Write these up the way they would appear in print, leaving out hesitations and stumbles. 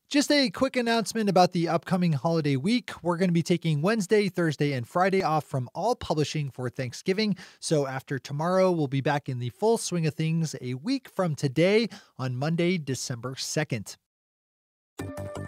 Just a quick announcement about the upcoming holiday week. We're going to be taking Wednesday, Thursday, and Friday off from all publishing for Thanksgiving. So after tomorrow, we'll be back in the full swing of things a week from today on Monday, December 2nd.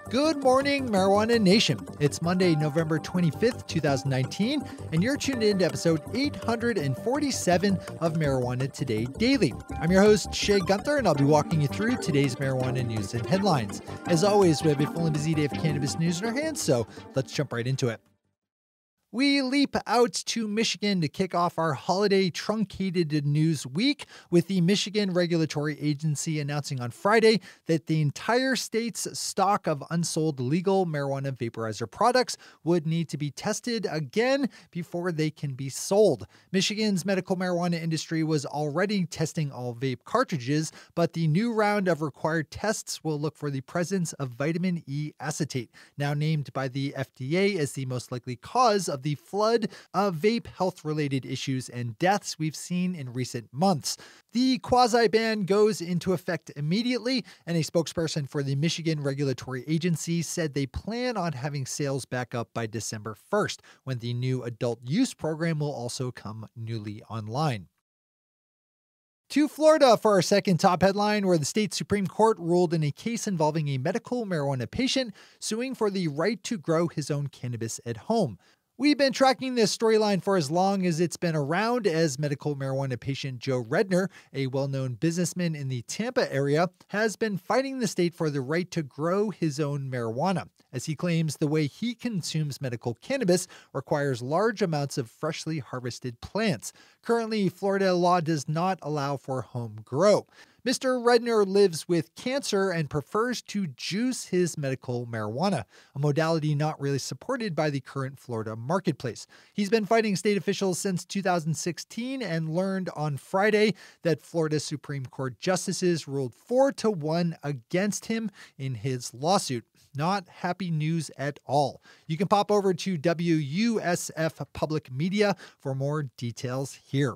Good morning, Marijuana Nation. It's Monday, November 25th, 2019, and you're tuned in to episode 847 of Marijuana Today Daily. I'm your host, Shay Gunther, and I'll be walking you through today's marijuana news and headlines. As always, we have a full and busy day of cannabis news in our hands, so let's jump right into it. We leap out to Michigan to kick off our holiday truncated news week with the Michigan Regulatory Agency announcing on Friday that the entire state's stock of unsold legal marijuana vaporizer products would need to be tested again before they can be sold. Michigan's medical marijuana industry was already testing all vape cartridges, but the new round of required tests will look for the presence of vitamin E acetate, now named by the FDA as the most likely cause of the flood of vape health-related issues and deaths we've seen in recent months. The quasi-ban goes into effect immediately, and a spokesperson for the Michigan Regulatory Agency said they plan on having sales back up by December 1st, when the new adult use program will also come newly online. To Florida for our second top headline, where the state Supreme Court ruled in a case involving a medical marijuana patient suing for the right to grow his own cannabis at home. We've been tracking this storyline for as long as it's been around, as medical marijuana patient Joe Redner, a well-known businessman in the Tampa area, has been fighting the state for the right to grow his own marijuana, as he claims the way he consumes medical cannabis requires large amounts of freshly harvested plants. Currently, Florida law does not allow for home grow. Mr. Redner lives with cancer and prefers to juice his medical marijuana, a modality not really supported by the current Florida marketplace. He's been fighting state officials since 2016 and learned on Friday that Florida Supreme Court justices ruled 4-1 against him in his lawsuit. Not happy news at all. You can pop over to WUSF Public Media for more details here.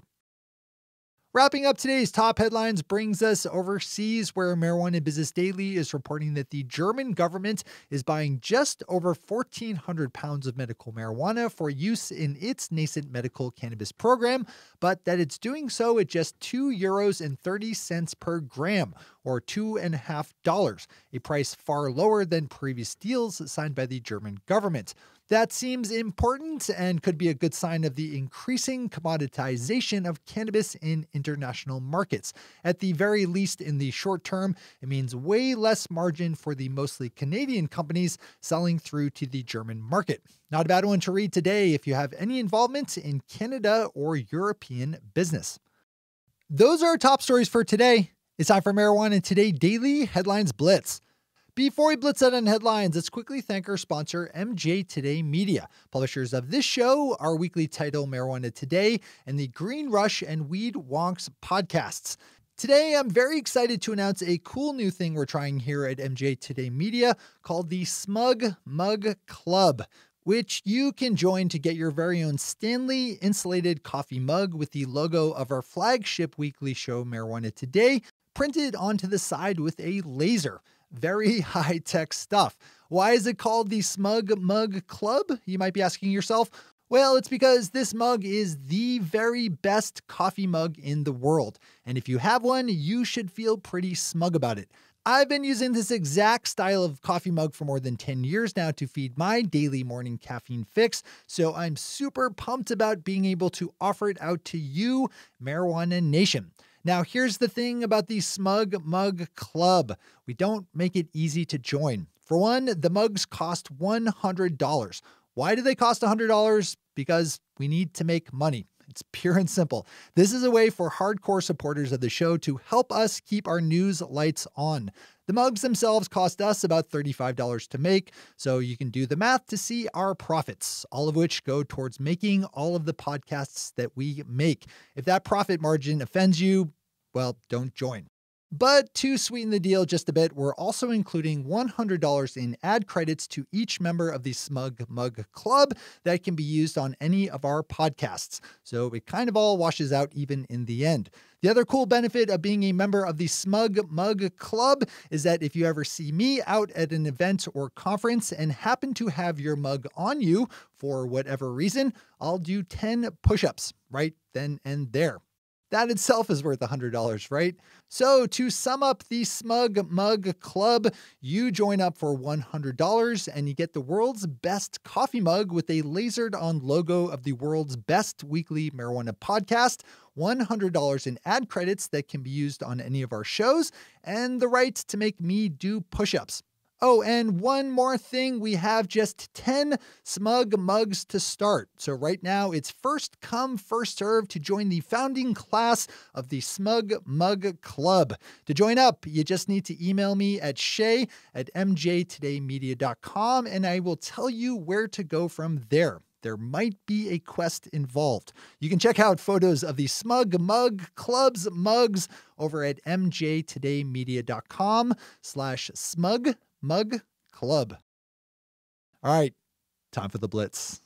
Wrapping up today's top headlines brings us overseas, where Marijuana Business Daily is reporting that the German government is buying just over 1,400 pounds of medical marijuana for use in its nascent medical cannabis program, but that it's doing so at just €2.30 per gram, or $2.50, a price far lower than previous deals signed by the German government. That seems important and could be a good sign of the increasing commoditization of cannabis in international markets. At the very least, in the short term, it means way less margin for the mostly Canadian companies selling through to the German market. Not a bad one to read today if you have any involvement in Canada or European business. Those are our top stories for today. It's time for Marijuana Today Daily Headlines Blitz. Before we blitz out on headlines, let's quickly thank our sponsor, MJ Today Media, publishers of this show, our weekly title Marijuana Today, and the Green Rush and Weed Wonks podcasts. Today, I'm very excited to announce a cool new thing we're trying here at MJ Today Media called the Smug Mug Club, which you can join to get your very own Stanley insulated coffee mug with the logo of our flagship weekly show, Marijuana Today, printed onto the side with a laser. Very high-tech stuff. Why is it called the Smug Mug Club? You might be asking yourself. Well, it's because this mug is the very best coffee mug in the world. And if you have one, you should feel pretty smug about it. I've been using this exact style of coffee mug for more than 10 years now to feed my daily morning caffeine fix, so I'm super pumped about being able to offer it out to you, Marijuana Nation. Now, here's the thing about the Smug Mug Club. We don't make it easy to join. For one, the mugs cost $100. Why do they cost $100? Because we need to make money. It's pure and simple. This is a way for hardcore supporters of the show to help us keep our news lights on. The mugs themselves cost us about $35 to make, so you can do the math to see our profits, all of which go towards making all of the podcasts that we make. If that profit margin offends you, well, don't join. But to sweeten the deal just a bit, we're also including $100 in ad credits to each member of the Smug Mug Club that can be used on any of our podcasts. So it kind of all washes out even in the end. The other cool benefit of being a member of the Smug Mug Club is that if you ever see me out at an event or conference and happen to have your mug on you for whatever reason, I'll do 10 push-ups right then and there. That itself is worth $100, right? So to sum up the Smug Mug Club, you join up for $100 and you get the world's best coffee mug with a lasered on logo of the world's best weekly marijuana podcast, $100 in ad credits that can be used on any of our shows, and the right to make me do push-ups. Oh, and one more thing, we have just 10 Smug Mugs to start. So right now it's first come, first serve to join the founding class of the Smug Mug Club. To join up, you just need to email me at shay@mjtodaymedia.com and I will tell you where to go from there. There might be a quest involved. You can check out photos of the Smug Mug Club's mugs over at mjtodaymedia.com/smug Mug Club. All right, time for the Blitz.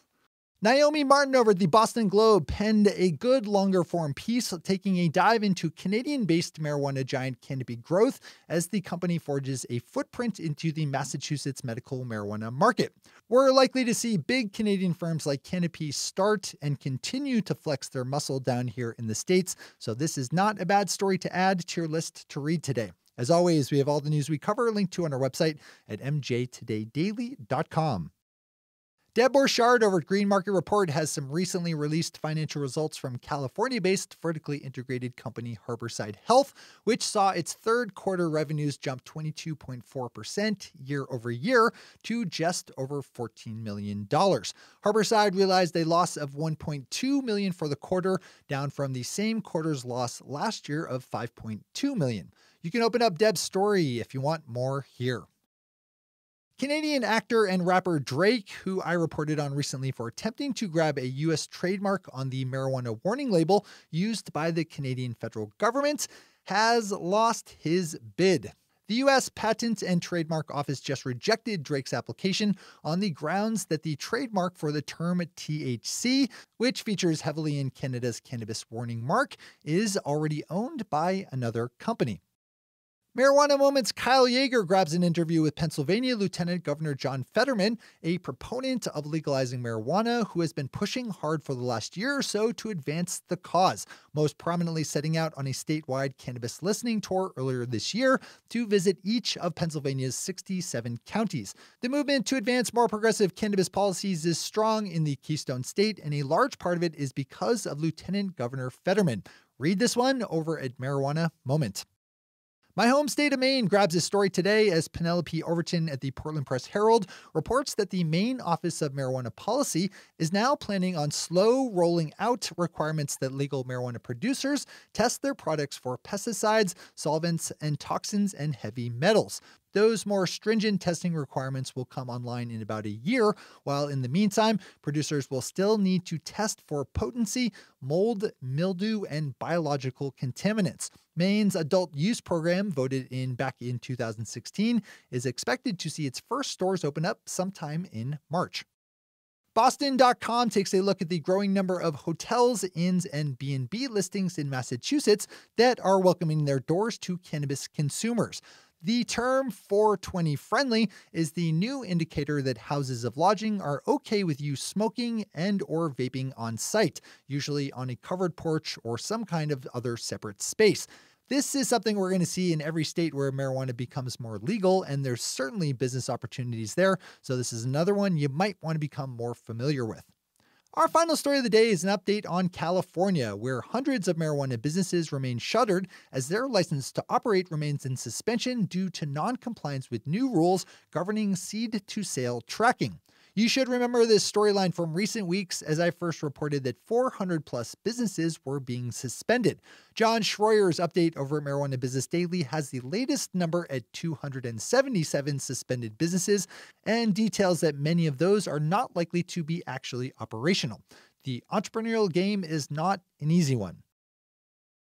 Naomi Martin over at the Boston Globe penned a good longer form piece taking a dive into Canadian-based marijuana giant Canopy Growth as the company forges a footprint into the Massachusetts medical marijuana market. We're likely to see big Canadian firms like Canopy start and continue to flex their muscle down here in the States, so this is not a bad story to add to your list to read today. As always, we have all the news we cover linked to on our website at mjtodaydaily.com. Deb Borchard over at Green Market Report has some recently released financial results from California-based vertically integrated company Harborside Health, which saw its third quarter revenues jump 22.4% year over year to just over $14 million. Harborside realized a loss of $1.2 million for the quarter, down from the same quarter's loss last year of $5.2 million. You can open up Deb's story if you want more here. Canadian actor and rapper Drake, who I reported on recently for attempting to grab a U.S. trademark on the marijuana warning label used by the Canadian federal government, has lost his bid. The U.S. Patent and Trademark Office just rejected Drake's application on the grounds that the trademark for the term THC, which features heavily in Canada's cannabis warning mark, is already owned by another company. Marijuana Moments' Kyle Yeager grabs an interview with Pennsylvania Lieutenant Governor John Fetterman, a proponent of legalizing marijuana who has been pushing hard for the last year or so to advance the cause, most prominently setting out on a statewide cannabis listening tour earlier this year to visit each of Pennsylvania's 67 counties. The movement to advance more progressive cannabis policies is strong in the Keystone State, and a large part of it is because of Lieutenant Governor Fetterman. Read this one over at Marijuana Moment. My home state of Maine grabs a story today as Penelope Overton at the Portland Press Herald reports that the Maine Office of Marijuana Policy is now planning on slow rolling out requirements that legal marijuana producers test their products for pesticides, solvents, and toxins and heavy metals. Those more stringent testing requirements will come online in about a year, while in the meantime, producers will still need to test for potency, mold, mildew, and biological contaminants. Maine's adult use program, voted in back in 2016, is expected to see its first stores open up sometime in March. Boston.com takes a look at the growing number of hotels, inns, and B&B listings in Massachusetts that are welcoming their doors to cannabis consumers. The term 420 friendly is the new indicator that houses of lodging are okay with you smoking and or vaping on site, usually on a covered porch or some kind of other separate space. This is something we're going to see in every state where marijuana becomes more legal, and there's certainly business opportunities there, so this is another one you might want to become more familiar with. Our final story of the day is an update on California, where hundreds of marijuana businesses remain shuttered as their license to operate remains in suspension due to non-compliance with new rules governing seed-to-sale tracking. You should remember this storyline from recent weeks as I first reported that 400 plus businesses were being suspended. John Schroyer's update over at Marijuana Business Daily has the latest number at 277 suspended businesses and details that many of those are not likely to be actually operational. The entrepreneurial game is not an easy one.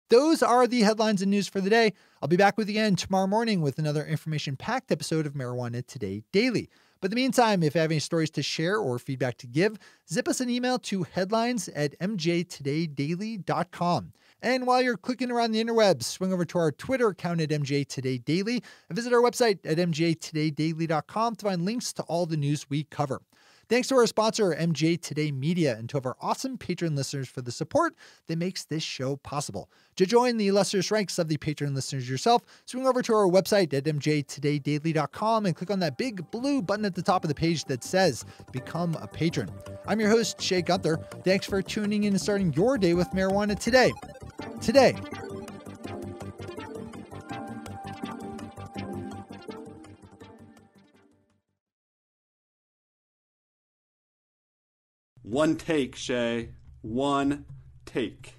Those are the headlines and news for the day. I'll be back with you again tomorrow morning with another information-packed episode of Marijuana Today Daily. But in the meantime, if you have any stories to share or feedback to give, zip us an email to headlines@mjtodaydaily.com. And while you're clicking around the interwebs, swing over to our Twitter account at MJTodayDaily and visit our website at mjtodaydaily.com to find links to all the news we cover. Thanks to our sponsor, MJ Today Media, and to our awesome patron listeners for the support that makes this show possible. To join the illustrious ranks of the patron listeners yourself, swing over to our website at mjtodaydaily.com and click on that big blue button at the top of the page that says Become a Patron. I'm your host, Shay Gunther. Thanks for tuning in and starting your day with marijuana today. One take, Shay. One take.